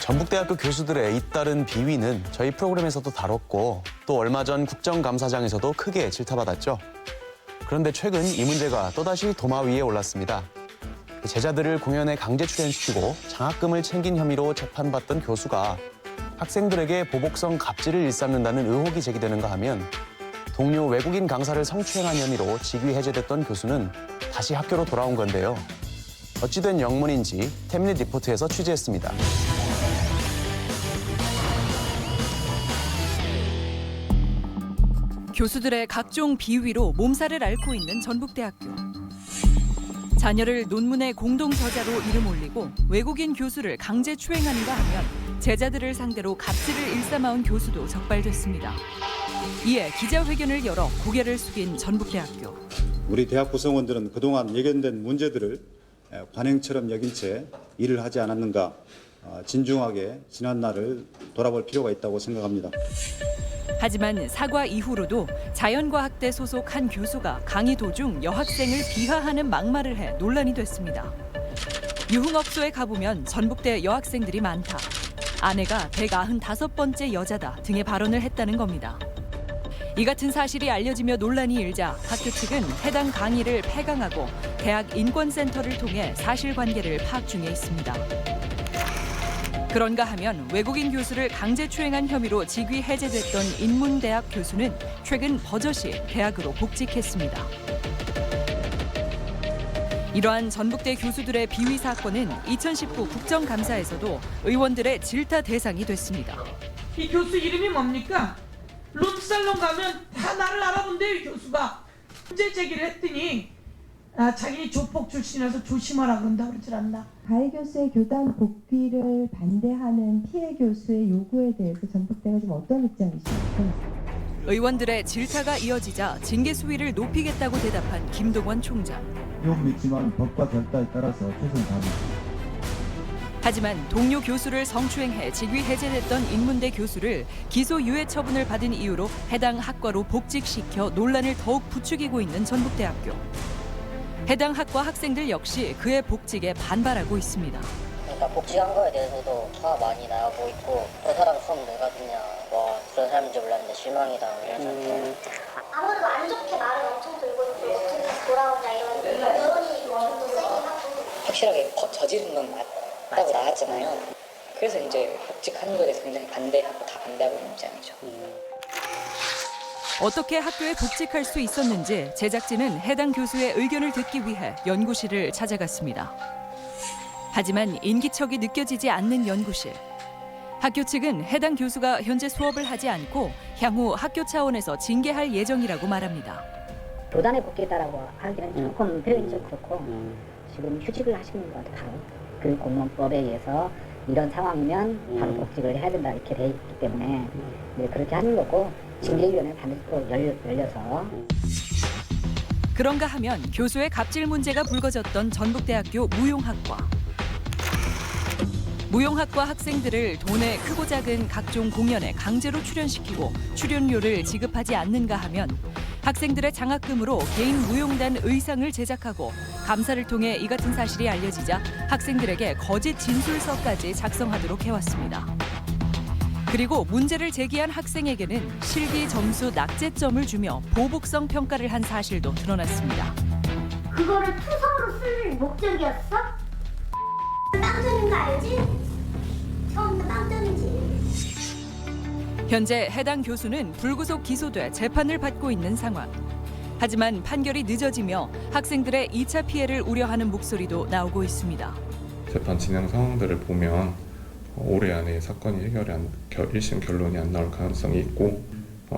전북대학교 교수들의 잇따른 비위는 저희 프로그램에서도 다뤘고 또 얼마 전 국정감사장에서도 크게 질타받았죠. 그런데 최근 이 문제가 또다시 도마 위에 올랐습니다. 제자들을 공연에 강제 출연시키고 장학금을 챙긴 혐의로 재판받던 교수가 학생들에게 보복성 갑질을 일삼는다는 의혹이 제기되는가 하면 동료 외국인 강사를 성추행한 혐의로 직위 해제됐던 교수는 다시 학교로 돌아온 건데요. 어찌된 영문인지 템릿 리포트에서 취재했습니다. 교수들의 각종 비위로 몸살을 앓고 있는 전북대학교. 자녀를 논문의 공동 저자로 이름 올리고 외국인 교수를 강제 추행하는가 하면 제자들을 상대로 갑질을 일삼아온 교수도 적발됐습니다. 이에 기자회견을 열어 고개를 숙인 전북대학교. 우리 대학 구성원들은 그동안 예견된 문제들을 관행처럼 여긴 채 일을 하지 않았는가, 진중하게 지난 날을 돌아볼 필요가 있다고 생각합니다. 하지만 사과 이후로도 자연과학대 소속 한 교수가 강의 도중 여학생을 비하하는 막말을 해 논란이 됐습니다. 유흥업소에 가보면 전북대 여학생들이 많다. 아내가 195번째 여자다 등의 발언을 했다는 겁니다. 이 같은 사실이 알려지며 논란이 일자 학교 측은 해당 강의를 폐강하고 대학 인권센터를 통해 사실관계를 파악 중에 있습니다. 그런가 하면 외국인 교수를 강제 추행한 혐의로 직위 해제됐던 인문대학 교수는 최근 버젓이 대학으로 복직했습니다. 이러한 전북대 교수들의 비위 사건은 2019 국정감사에서도 의원들의 질타 대상이 됐습니다. 이 교수 이름이 뭡니까? 룸살롱 가면 다 나를 알아본대요. 교수가 문제 제기를 했더니 자기 조폭 출신이라서 조심하라 그런다 그러질 않나. 가해 교수의 교단 복귀를 반대하는 피해 교수의 요구에 대해서 전북대가 지금 어떤 입장이십니까? 의원들의 질타가 이어지자 징계 수위를 높이겠다고 대답한 김동원 총장. 용 믿지만 법과 절차에 따라서 최선을 하지만 동료 교수를 성추행해 직위 해제됐던 인문대 교수를 기소유예 처분을 받은 이유로 해당 학과로 복직시켜 논란을 더욱 부추기고 있는 전북대학교. 해당 학과 학생들 역시 그의 복직에 반발하고 있습니다. 그러니까 복직한 거에 대해서도 화가 많이 나고 있고 저 사람 처음 내가 듣냐 뭐 그런 사람인지 몰랐는데 실망이다 이런 상태. 아무래도 안 좋게 말을 엄청 들고 있고 어떻게 다시 돌아오냐 이런 여론이 좀 세긴 하고 확실하게 저지른 건 맞다고 나왔잖아요. 그래서 이제 복직하는 거에 대해서 굉장히 반대하고 다 반대하고 있는 입장이죠. 어떻게 학교에 복직할 수 있었는지 제작진은 해당 교수의 의견을 듣기 위해 연구실을 찾아갔습니다. 하지만 인기척이 느껴지지 않는 연구실. 학교 측은 해당 교수가 현재 수업을 하지 않고 향후 학교 차원에서 징계할 예정이라고 말합니다. 교단에 복귀했다라고 하기는 조금 표현이 좀 그렇고 지금 휴직을 하시는 것 같아요. 그 공무원법에 의해서 이런 상황이면 바로 복직을 해야 된다 이렇게 돼 있기 때문에 그렇게 하는 거고 징계위원회 반드시 또 열려서. 그런가 하면 교수의 갑질 문제가 불거졌던 전북대학교 무용학과. 무용학과 학생들을 돈의 크고 작은 각종 공연에 강제로 출연시키고 출연료를 지급하지 않는가 하면 학생들의 장학금으로 개인 무용단 의상을 제작하고 감사를 통해 이 같은 사실이 알려지자 학생들에게 거짓 진술서까지 작성하도록 해왔습니다. 그리고 문제를 제기한 학생에게는 실기 점수 낙제점을 주며 보복성 평가를 한 사실도 드러났습니다. 그거를 투성으로 쓸 목적이었어? 빵점인 거 알지? 처음부터 빵점이지. 현재 해당 교수는 불구속 기소돼 재판을 받고 있는 상황. 하지만 판결이 늦어지며 학생들의 2차 피해를 우려하는 목소리도 나오고 있습니다. 재판 진행 상황들을 보면 올해 안에 사건이 해결이 1심 결론이 안 나올 가능성이 있고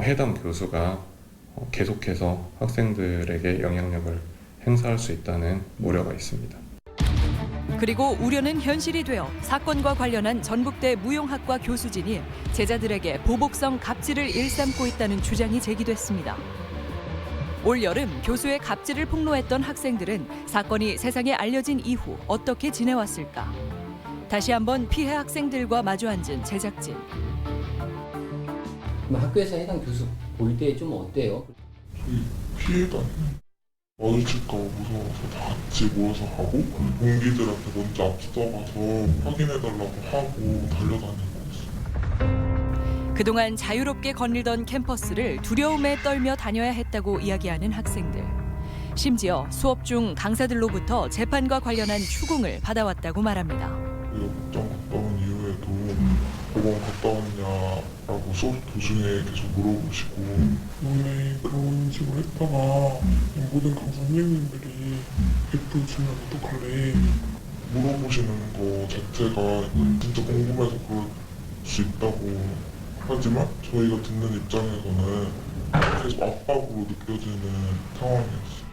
해당 교수가 계속해서 학생들에게 영향력을 행사할 수 있다는 우려가 있습니다. 그리고 우려는 현실이 되어 사건과 관련한 전북대 무용학과 교수진이 제자들에게 보복성 갑질을 일삼고 있다는 주장이 제기됐습니다. 올 여름 교수의 갑질을 폭로했던 학생들은 사건이 세상에 알려진 이후 어떻게 지내왔을까? 다시 한번 피해 학생들과 마주 앉은 제작진. 학교에서 해당 교수 볼 때 좀 어때요? 피해도 마주칠까 무서워서 다 같이 모여서 하고 동기들한테 먼저 앞서가서 확인해달라고 하고 달려다니고 있어요. 그동안 자유롭게 거닐던 캠퍼스를 두려움에 떨며 다녀야 했다고 이야기하는 학생들. 심지어 수업 중 강사들로부터 재판과 관련한 추궁을 받아왔다고 말합니다. 영장 갔다 온 이후에도 법원 갔다 왔냐라고 수업 도중에 계속 물어보시고 원래 그런 식으로 했다가 모든 강사 선생님들이 F 주면 어떡할래 물어보시는 거 자체가 진짜 궁금해서 그럴 수 있다고 하지만 저희가 듣는 입장에서는 계속 압박으로 느껴지는 상황이었어요.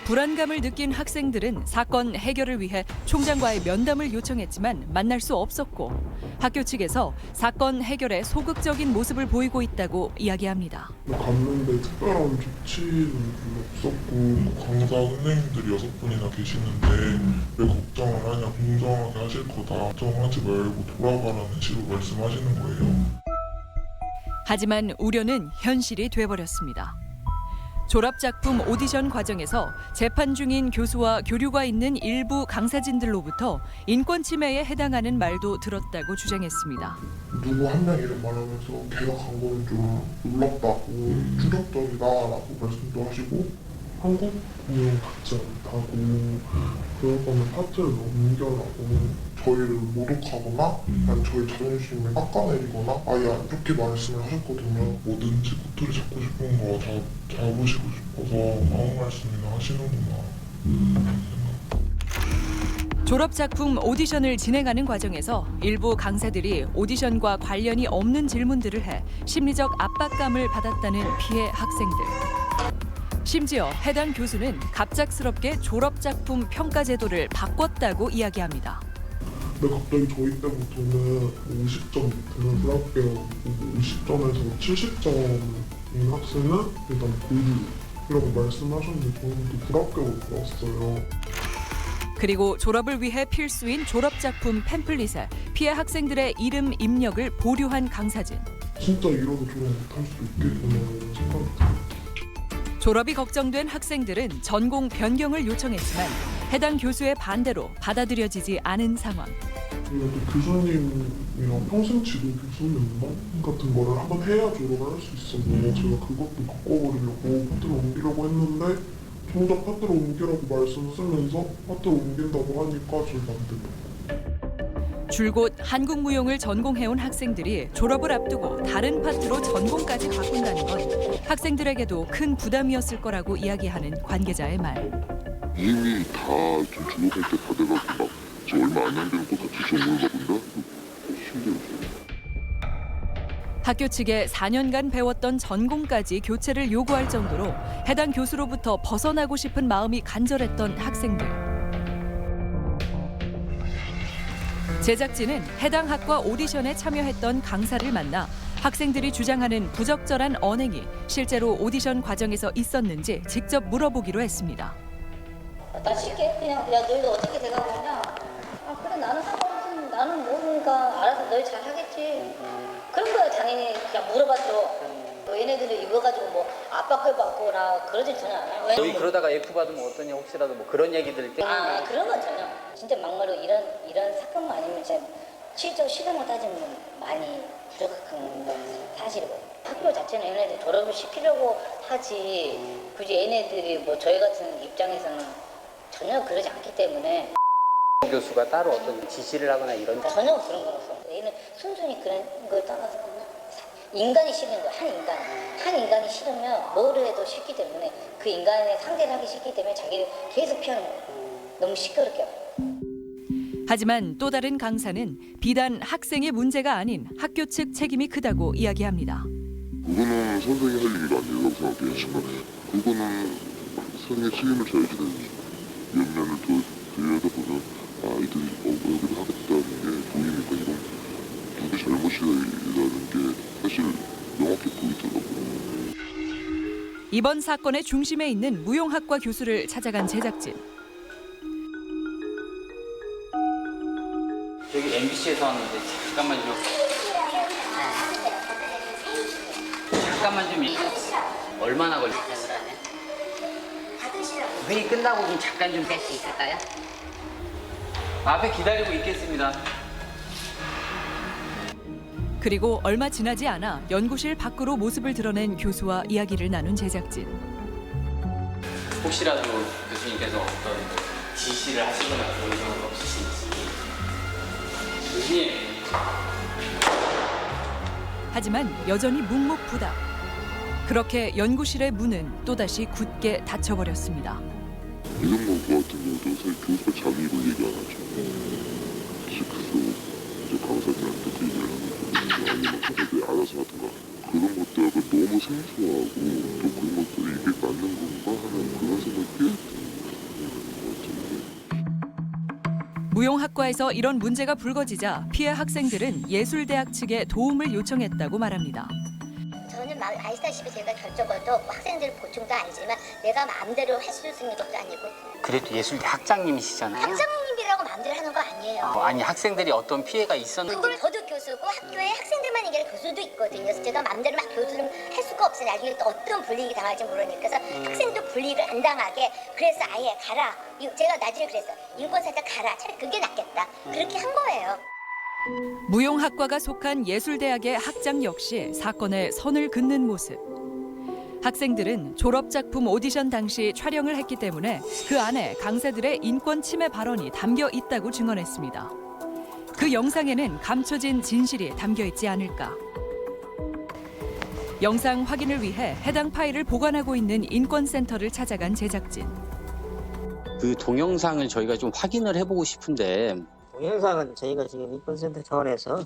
불안감을 느낀 학생들은 사건 해결을 위해 총장과의 면담을 요청했지만 만날 수 없었고 학교 측에서 사건 해결에 소극적인 모습을 보이고 있다고 이야기합니다. 갔는데 특별한 조치는 별로 없었고 강사 선생님들이 6분이나 계시는데 왜 걱정을 하냐 공정하게 하실 거다 걱정하지 말고 돌아가라는 식으로 말씀하시는 거예요. 하지만 우려는 현실이 돼버렸습니다. 졸업작품 오디션 과정에서 재판 중인 교수와 교류가 있는 일부 강사진들로부터 인권 침해에 해당하는 말도 들었다고 주장했습니다. 누구 한 명 이름 말하면서 걔가 간 거는 좀 놀랍다고 충격적이다라고 말씀도 하시고 한국 무용 같지 않다고 그럴 거면 파트를 넘겨라고 저희를 모독하거나 아니 저희 자존심을 깎아내리거나 아예 안 좋게 말씀을 하셨거든요. 뭐든지 꼬투리 잡고 싶은 거 다 잡으시고 싶어서 아무 말씀이나 하시는구나. 졸업작품 오디션을 진행하는 과정에서 일부 강사들이 오디션과 관련이 없는 질문들을 해 심리적 압박감을 받았다는 피해 학생들. 심지어 해당 교수는 갑작스럽게 졸업작품 평가 제도를 바꿨다고 이야기합니다. 근데 갑자기 저희 때부터는 50점 되는 불합격, 50점에서 70점인 학생은 일단 보류라고 말씀하셨는데 저는 또 불합격으로 들었어요. 그리고 졸업을 위해 필수인 졸업작품 팸플릿에 피해 학생들의 이름 입력을 보류한 강사진. 진짜 이러고 졸업 못할 수도 있겠구나 이런 생각이 들어요. 졸업이 걱정된 학생들은 전공 변경을 요청했지만 해당 교수의 반대로 받아들여지지 않은 상황. 그래도 교수님이랑 평생 지도 교수면허 같은 거를 한번 해야 졸업을 할 수 있어서 제가 그것도 바꿔버리려고 파트를 옮기려고 했는데 정작 파트를 옮기라고 말씀 쓰면서 파트를 옮긴다고 하니까 저희 반대로. 줄곧 한국무용을 전공해온 학생들이 졸업을 앞두고 다른 파트로 전공까지 바꾼다는 건 학생들에게도 큰 부담이었을 거라고 이야기하는 관계자의 말. 이미 다 졸업할 때 다 돼가지고 막 얼마 안 남겨놓고 같이 전공을 바꾼다? 힘들었어요. 학교 측에 4년간 배웠던 전공까지 교체를 요구할 정도로 해당 교수로부터 벗어나고 싶은 마음이 간절했던 학생들. 제작진은 해당 학과 오디션에 참여했던 강사를 만나 학생들이 주장하는 부적절한 언행이 실제로 오디션 과정에서 있었는지 직접 물어보기로 했습니다. 나 쉽게 그냥 야 너희도 어떻게 돼가고 그냥 그래 나는 상관없어 나는 뭔가 알아서 너희 잘 하겠지 그런 거야 당연히 그냥 물어봤죠. 얘네들이 입어가지고 뭐 압박을 받거나 그러질 전혀 않아요. 너희 그러다가 F 받으면 어떠냐 혹시라도 뭐 그런 얘기들 때문에 그런 건 전혀 진짜 막말로 이런 사건만 아니면 진짜 실적 실험을 따지면 많이 부족한 건 사실이고 학교 자체는 얘네들 졸업을 시키려고 하지 굳이 얘네들이 뭐 저희 같은 입장에서는 전혀 그러지 않기 때문에 교수가 따로 어떤 지시를 하거나 이런 전혀 그런 건 없어. 얘는 순순히 그런 걸 따라서 인간이 싫은 거야. 한 인간이 싫으면 뭐를 해도 싫기 때문에 그 인간의 상대를 하기 싫기 때문에 자기를 계속 피하는 거야. 너무 시끄럽게. 하지만 또 다른 강사는 비단 학생의 문제가 아닌 학교 측 책임이 크다고 이야기합니다. 그거는 선생이 할 일이 아니라고 생각해요. 그거는 학생의 책임을 잘 지내야죠. 옆면을 들여다보면 이들이 여기를 하겠다는 게 보이니까 이건 누구 잘못이라는 게 사실 명확히 보이더라고요. 이번 사건의 중심에 있는 무용학과 교수를 찾아간 제작진. 여기 MBC에서 왔는데 잠깐만 좀 얼마나 걸릴까요? 회의 끝나고 좀 잠깐 좀 뵐 수 있을까요? 앞에 기다리고 있겠습니다. 그리고 얼마 지나지 않아 연구실 밖으로 모습을 드러낸 교수와 이야기를 나눈 제작진. 혹시라도 교수님께서 어떤 지시를 하시거나 그런 건 없으신지. 교수님. 하지만 여전히 묵묵부답. 그렇게 연구실의 문은 또다시 굳게 닫혀버렸습니다. 이런 거 같은 경우도 사실 교수가 자기 입으로 얘기 안 하죠. 그래서 이제 강사들한테 얘기를 하는 거든요. 아니면 강사들이 알아서 하든가. 그런 것들하고 너무 생소하고 또 그런 것들이 이게 맞는 건가 하는 그런 생각이 무용학과에서 이런 문제가 불거지자 피해 학생들은 예술대학 측에 도움을 요청했다고 말합니다. 저는 아시다시피 제가 결정어도 학생들 보충도 아니지만 내가 마음대로 할 수 있는 것도 아니고. 그래도 예술대 학장님이시잖아요. 학장님이라고 마음대로 하는 거 아니에요. 아니 학생들이 어떤 피해가 있었는지. 그걸 저도 교수고 학교에 학생들만 얘기하는 교수도 있거든요. 그래서 제가 마음대로 막 교수를 할 수가 없어요. 나중에 또 어떤 불이익이 당할지 모르니까. 그래서 학생도 불이익을 안 당하게 그래서 아예 가라. 제가 나중에 그랬어요. 인권사태 가라. 차라리 그게 낫겠다. 그렇게 한 거예요. 무용학과가 속한 예술대학의 학장 역시 사건에 선을 긋는 모습. 학생들은 졸업작품 오디션 당시 촬영을 했기 때문에 그 안에 강사들의 인권 침해 발언이 담겨 있다고 증언했습니다. 그 영상에는 감춰진 진실이 담겨 있지 않을까. 영상 확인을 위해 해당 파일을 보관하고 있는 인권센터를 찾아간 제작진. 그 동영상을 저희가 좀 확인을 해보고 싶은데. 동영상은 저희가 지금 인권센터 차원에서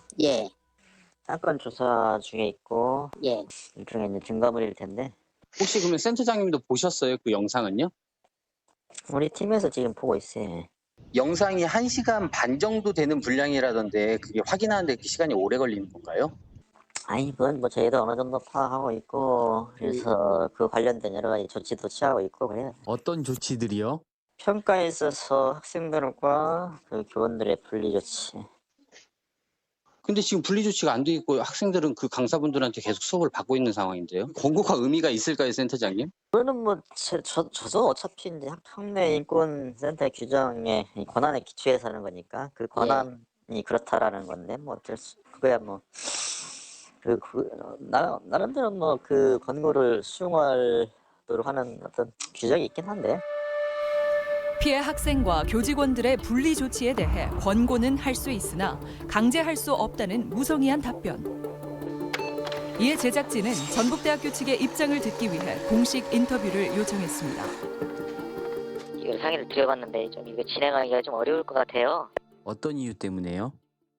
사건 조사 중에 있고 일종의 이제 증거물일 텐데. 혹시 그러면 센터장님도 보셨어요? 그 영상은요? 우리 팀에서 지금 보고 있어요. 영상이 1시간 반 정도 되는 분량이라던데 그게 확인하는데 시간이 오래 걸리는 건가요? 아니 그건 뭐 저희도 어느 정도 파악하고 있고 그래서 그 관련된 여러 가지 조치도 취하고 있고 그래요. 어떤 조치들이요? 평가에 있어서 학생들과 그 교원들의 분리 조치. 근데 지금 분리 조치가 안 돼 있고 학생들은 그 강사분들한테 계속 수업을 받고 있는 상황인데요. 권고가 의미가 있을까요, 센터장님? 그거는 뭐 저도 어차피 이제 학내 인권센터 규정의 권한에 기초해서 하는 거니까 그 권한이 그렇다라는 건데 뭐 어쩔 수 그거야 뭐 나름대로 뭐 그 권고를 수용하도록 하는 어떤 규정이 있긴 한데. 피해 학생과 교직원들의 분리 조치에 대해 권고는 할 수 있으나 강제할 수 없다는 무성의한 답변. 이에 제작진은 전북대학교 측의 입장을 듣기 위해 공식 인터뷰를 요청했습니다. 이걸 상의를 드려봤는데 좀 이거 진행하기가 좀 어려울 것 같아요. 어떤 이유 때문에요?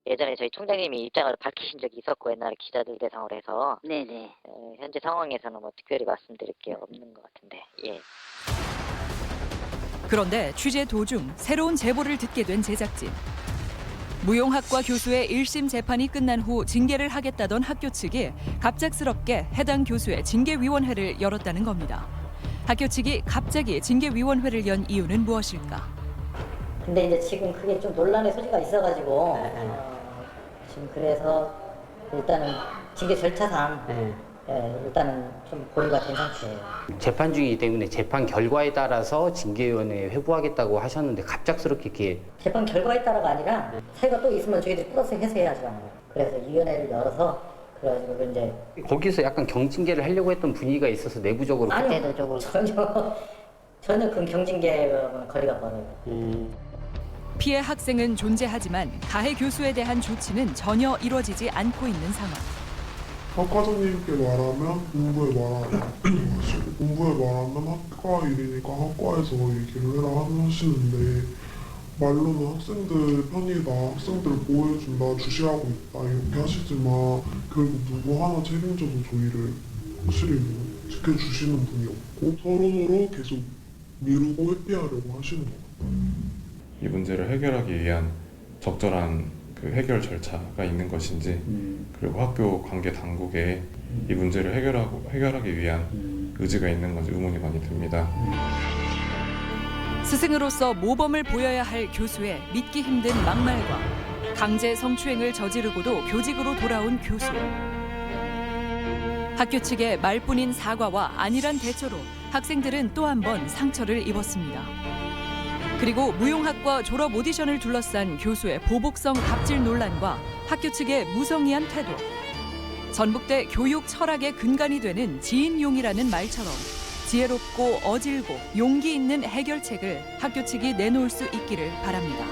예전에 저희 총장님이 입장을 밝히신 적이 있었고 옛날에 기자들 대상으로 해서 현재 상황에서는 뭐 특별히 말씀드릴 게 없는 것 같은데. 그런데 취재 도중 새로운 제보를 듣게 된 제작진. 무용학과 교수의 1심 재판이 끝난 후 징계를 하겠다던 학교 측이 갑작스럽게 해당 교수의 징계위원회를 열었다는 겁니다. 학교 측이 갑자기 징계위원회를 연 이유는 무엇일까? 근데 이제 지금 그게 좀 논란의 소지가 있어가지고 지금 그래서 일단은 징계 절차상 일단은 좀 보류가 된 상태예요. 재판 중이기 때문에 재판 결과에 따라서 징계위원회에 회부하겠다고 하셨는데 갑작스럽게 이렇게 재판 결과에 따라가 아니라 사유가 또 있으면 저희들이 플러스 해소해야죠. 그래서 위원회를 열어서 그래가지고 이제 거기서 약간 경징계를 하려고 했던 분위기가 있어서 내부적으로 아니요 전혀 그 경징계와는 거리가 멀어요. 피해 학생은 존재하지만 가해 교수에 대한 조치는 전혀 이루어지지 않고 있는 상황. 학과장님께 말하면 본부에 말하시고 본부에 말하면 학과 일이니까 학과에서 얘기를 해라 하시는데 말로는 학생들 편이다, 학생들을 보호해준다, 주시하고 있다 이렇게 하시지만 결국 누구 하나 책임져서 저희를 확실히 지켜주시는 분이 없고 서로 계속 미루고 회피하려고 하시는 것 같아요. 이 문제를 해결하기 위한 적절한 그 해결 절차가 있는 것인지 그리고 학교 관계 당국에 이 문제를 해결하기 위한 의지가 있는 건지 의문이 많이 듭니다. 스승으로서 모범을 보여야 할 교수의 믿기 힘든 막말과 강제 성추행을 저지르고도 교직으로 돌아온 교수. 학교 측의 말뿐인 사과와 안일한 대처로 학생들은 또 한 번 상처를 입었습니다. 그리고 무용학과 졸업 오디션을 둘러싼 교수의 보복성 갑질 논란과 학교 측의 무성의한 태도. 전북대 교육 철학의 근간이 되는 지인용이라는 말처럼 지혜롭고 어질고 용기 있는 해결책을 학교 측이 내놓을 수 있기를 바랍니다.